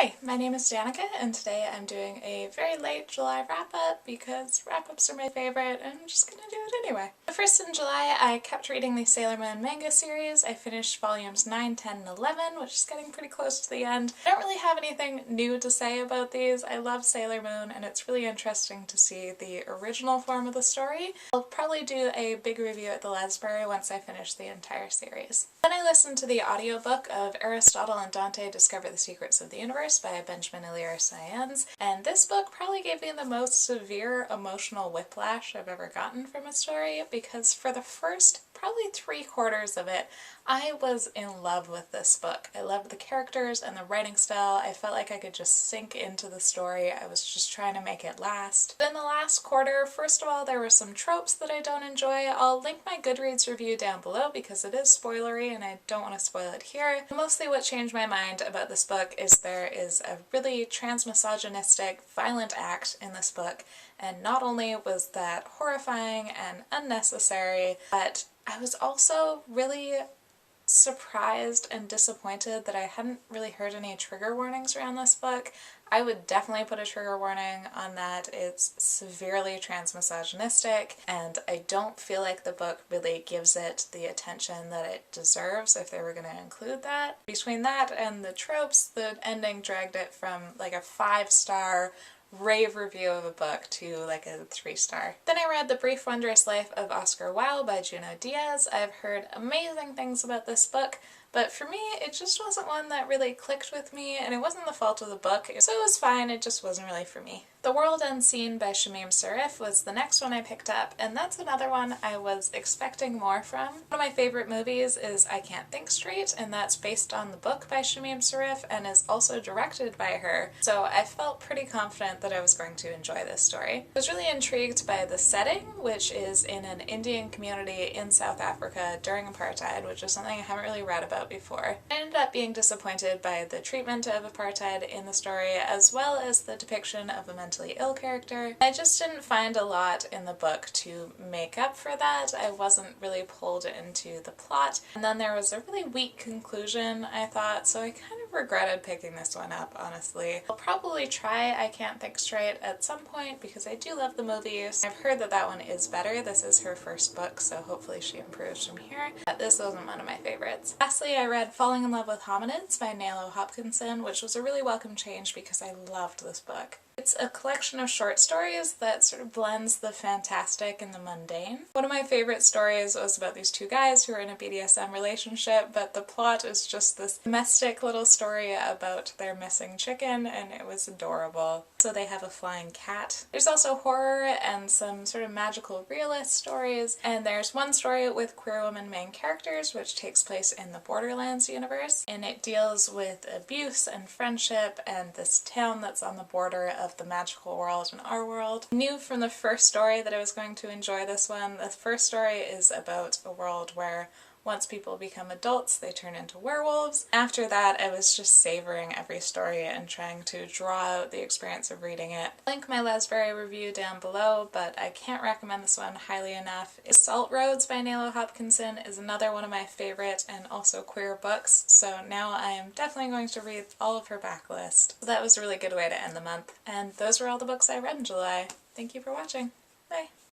Hi, my name is Danica, and today I'm doing a very late July wrap-up because wrap-ups are my favorite and I'm just gonna do it anyway. First in July, I kept reading the Sailor Moon manga series. I finished volumes 9, 10, and 11, which is getting pretty close to the end. I don't really have anything new to say about these. I love Sailor Moon and it's really interesting to see the original form of the story. I'll probably do a big review at the library once I finish the entire series. Then I listened to the audiobook of Aristotle and Dante Discover the Secrets of the Universe by Benjamin Elliot Saenz, and this book probably gave me the most severe emotional whiplash I've ever gotten from a story because for the first probably 3/4 of it, I was in love with this book. I loved the characters and the writing style. I felt like I could just sink into the story. I was just trying to make it last. Then the last quarter, first of all, there were some tropes that I don't enjoy. I'll link my Goodreads review down below because it is spoilery and I don't want to spoil it here. Mostly what changed my mind about this book is there is a really transmisogynistic, violent act in this book, and not only was that horrifying and unnecessary, but I was also really surprised and disappointed that I hadn't really heard any trigger warnings around this book. I would definitely put a trigger warning on that. It's severely transmisogynistic and I don't feel like the book really gives it the attention that it deserves if they were going to include that. Between that and the tropes, the ending dragged it from like a 5-star rave review of a book to like a 3-star. Then I read The Brief Wondrous Life of Oscar Wilde by Junot Díaz. I've heard amazing things about this book, but for me it just wasn't one that really clicked with me, and it wasn't the fault of the book, so it was fine, it just wasn't really for me. The World Unseen by Shamim Sarif was the next one I picked up, and that's another one I was expecting more from. One of my favorite movies is I Can't Think Straight, and that's based on the book by Shamim Sarif and is also directed by her, so I felt pretty confident that I was going to enjoy this story. I was really intrigued by the setting, which is in an Indian community in South Africa during apartheid, which is something I haven't really read about before. I ended up being disappointed by the treatment of apartheid in the story, as well as the depiction of a mentally ill character. I just didn't find a lot in the book to make up for that. I wasn't really pulled into the plot, and then there was a really weak conclusion, I thought, so I kind of regretted picking this one up, honestly. I'll probably try I Can't Think Straight at some point because I do love the movies. I've heard that that one is better. This is her first book, so hopefully she improves from here. But this wasn't one of my favorites. Lastly, I read Falling in Love with Hominids by Naoko Takeuchi, which was a really welcome change because I loved this book. It's a collection of short stories that sort of blends the fantastic and the mundane. One of my favorite stories was about these two guys who are in a BDSM relationship, but the plot is just this domestic little story about their missing chicken, and it was adorable. So they have a flying cat. There's also horror and some sort of magical realist stories, and there's one story with queer women main characters which takes place in the Borderlands universe, and it deals with abuse and friendship and this town that's on the border of the magical world and our world. I knew from the first story that I was going to enjoy this one. The first story is about a world where once people become adults, they turn into werewolves. After that, I was just savoring every story and trying to draw out the experience of reading it. I'll link my Lesbury review down below, but I can't recommend this one highly enough. Salt Roads by Naoko Takeuchi is another one of my favorite and also queer books, so now I am definitely going to read all of her backlist. So that was a really good way to end the month. And those were all the books I read in July. Thank you for watching. Bye!